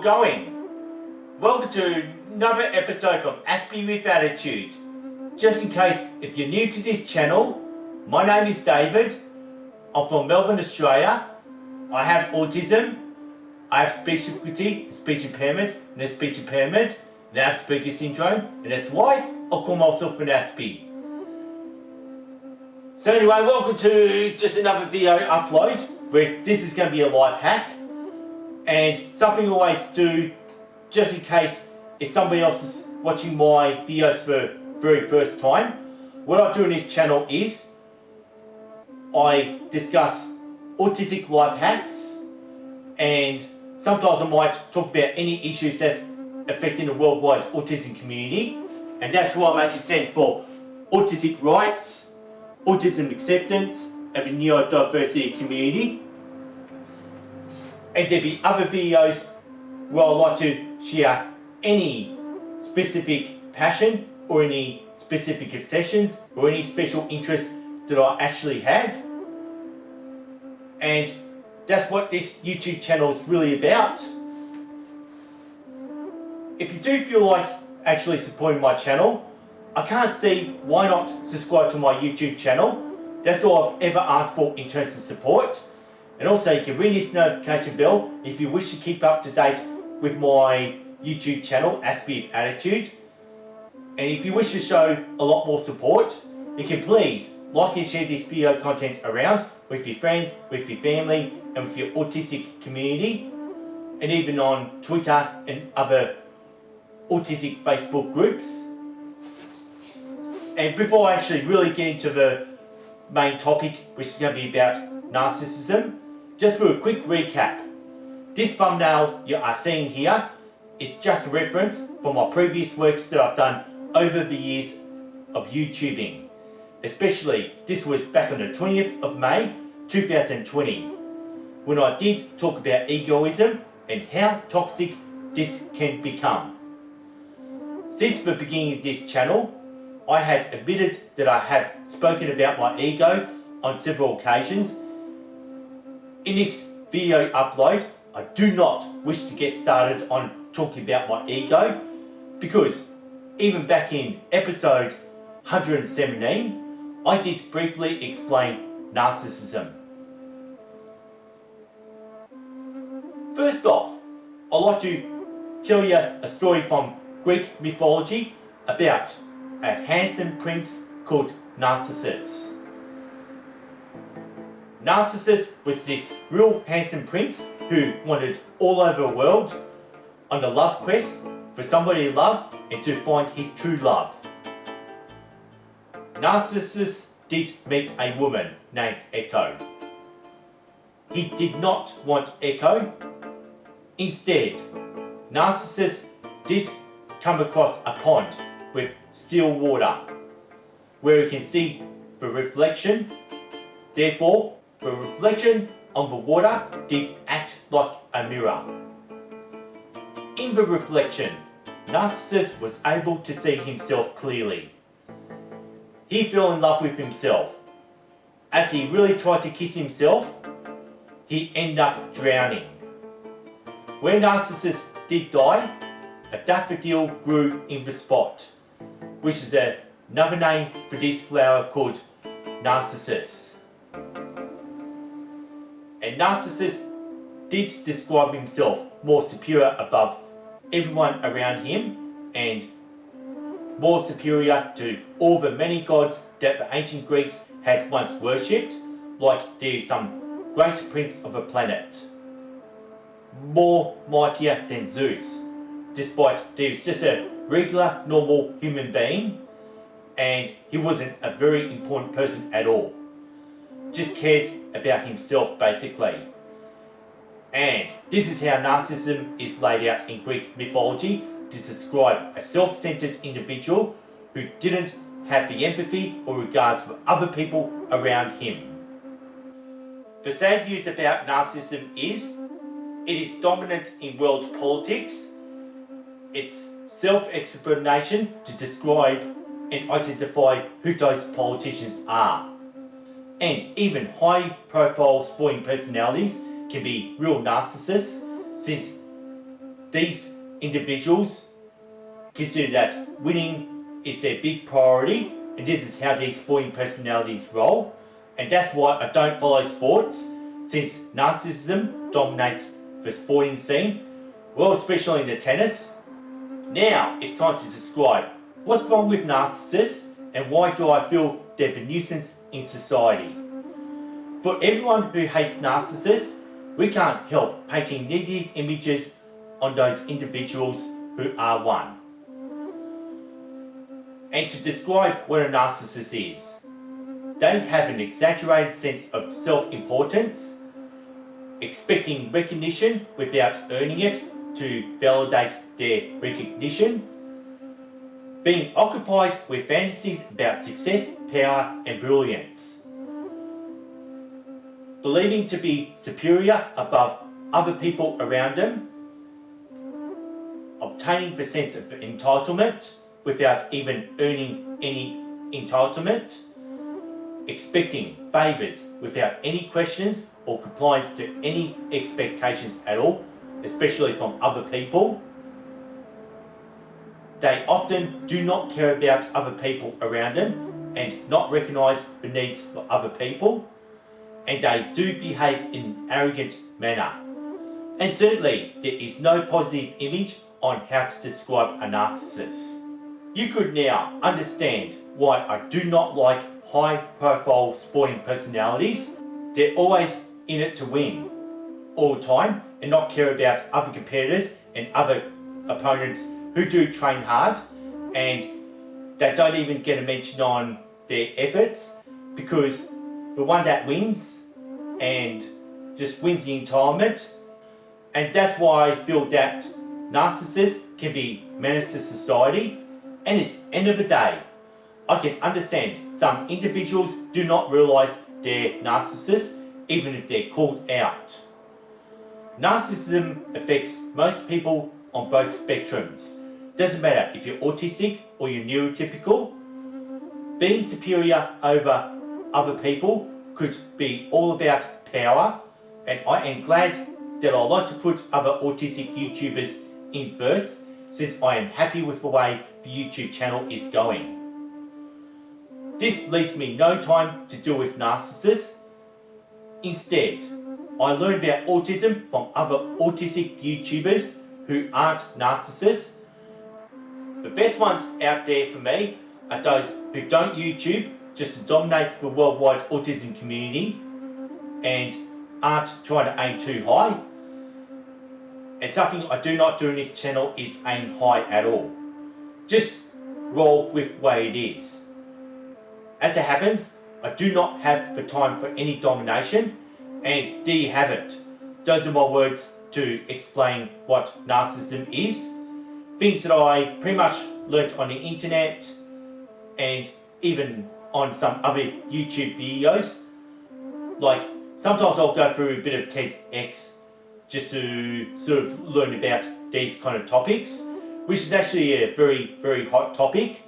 going? Welcome to another episode from Aspie with Attitude. Just in case if you're new to this channel, my name is David. I'm from Melbourne, Australia. I have autism, I have speech difficulty, speech impairment, and a speech impairment, and I have Asperger's syndrome, and that's why I call myself an Aspie. So anyway, welcome to just another video upload, where this is going to be a life hack, and something I always do, just in case if somebody else is watching my videos for the very first time. What I do on this channel is, I discuss autistic life hacks, and sometimes I might talk about any issues that's affecting the worldwide autism community, and that's why I make a stand for autistic rights, autism acceptance, and the neurodiversity community. And there'll be other videos where I like to share any specific passion or any specific obsessions or any special interests that I actually have. And that's what this YouTube channel is really about. If you do feel like actually supporting my channel, I can't see why not subscribe to my YouTube channel. That's all I've ever asked for in terms of support. And also you can ring this notification bell if you wish to keep up to date with my YouTube channel, Aspie with Attitude. And if you wish to show a lot more support, you can please like and share this video content around with your friends, with your family, and with your autistic community, and even on Twitter and other autistic Facebook groups. And before I actually really get into the main topic, which is going to be about narcissism, just for a quick recap, this thumbnail you are seeing here is just a reference from my previous works that I've done over the years of YouTubing. Especially, this was back on the 20th of May 2020, when I did talk about egoism and how toxic this can become. Since the beginning of this channel, I had admitted that I have spoken about my ego on several occasions. In this video upload, I do not wish to get started on talking about my ego, because even back in episode 117, I did briefly explain narcissism. First off, I'd like to tell you a story from Greek mythology about a handsome prince called Narcissus. Narcissus was this real handsome prince who wandered all over the world on a love quest for somebody to love and to find his true love. Narcissus did meet a woman named Echo. He did not want Echo. Instead, Narcissus did come across a pond with still water, where he can see the reflection. Therefore, the reflection on the water did act like a mirror. In the reflection, Narcissus was able to see himself clearly. He fell in love with himself. As he really tried to kiss himself, he ended up drowning. When Narcissus did die, a daffodil grew in the spot, which is another name for this flower called Narcissus. And Narcissus did describe himself more superior above everyone around him, and more superior to all the many gods that the ancient Greeks had once worshipped, like there is some great prince of a planet, more mightier than Zeus, despite there was just a regular, normal human being, and he wasn't a very important person at all. Just cared about himself, basically. And this is how narcissism is laid out in Greek mythology, to describe a self-centered individual who didn't have the empathy or regards for other people around him. The sad news about narcissism is, it is dominant in world politics. It's self-explanation to describe and identify who those politicians are. And even high-profile sporting personalities can be real narcissists, since these individuals consider that winning is their big priority, and this is how these sporting personalities roll. And that's why I don't follow sports, since narcissism dominates the sporting scene, well, especially in the tennis. Now it's time to describe what's wrong with narcissists and why do I feel they're a nuisance in society. For everyone who hates narcissists, we can't help painting negative images on those individuals who are one. And to describe what a narcissist is, they have an exaggerated sense of self-importance, expecting recognition without earning it to validate their recognition, being occupied with fantasies about success, power, and brilliance, believing to be superior above other people around them, obtaining the sense of entitlement without even earning any entitlement, expecting favours without any questions or compliance to any expectations at all, especially from other people. They often do not care about other people around them and not recognise the needs for other people, and they do behave in an arrogant manner. And certainly there is no positive image on how to describe a narcissist. You could now understand why I do not like high-profile sporting personalities. They're always in it to win all the time and not care about other competitors and other opponents who do train hard, and they don't even get a mention on their efforts, because the one that wins and just wins the entitlement. And that's why I feel that narcissists can be menace to society. And it's the end of the day, I can understand some individuals do not realise they're narcissists even if they're called out. Narcissism affects most people on both spectrums. Doesn't matter if you're autistic or you're neurotypical. Being superior over other people could be all about power, and I am glad that I like to put other autistic YouTubers in first, since I am happy with the way the YouTube channel is going. This leaves me no time to deal with narcissists. Instead, I learn about autism from other autistic YouTubers who aren't narcissists. The best ones out there for me are those who don't YouTube just to dominate the worldwide autism community and aren't trying to aim too high. And something I do not do in this channel is aim high at all. Just roll with the way it is. As it happens, I do not have the time for any domination, and there you have it. Those are my words to explain what narcissism is. Things that I pretty much learnt on the internet and even on some other YouTube videos. Like, sometimes I'll go through a bit of TEDx just to sort of learn about these kind of topics, which is actually a very, very hot topic.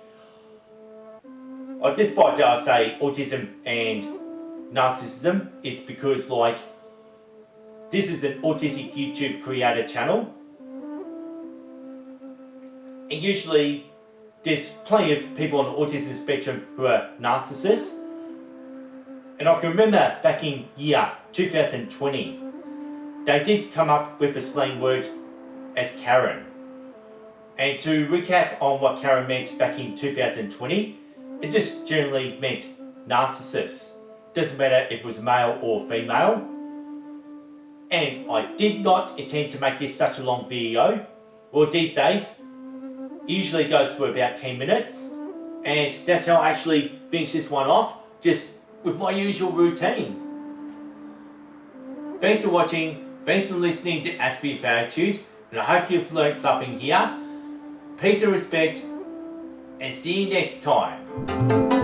Despite I say autism and narcissism, it's because like this is an autistic YouTube creator channel, and usually there's plenty of people on the autism spectrum who are narcissists. And I can remember back in year 2020, they did come up with a slang word as Karen. And to recap on what Karen meant back in 2020, it just generally meant narcissist. Doesn't matter if it was male or female. And I did not intend to make this such a long video. Well, these days, it usually goes for about 10 minutes. And that's how I actually finish this one off, just with my usual routine. Thanks for watching, thanks for listening to Aspie of Attitude, and I hope you've learned something here. Peace and respect, and see you next time.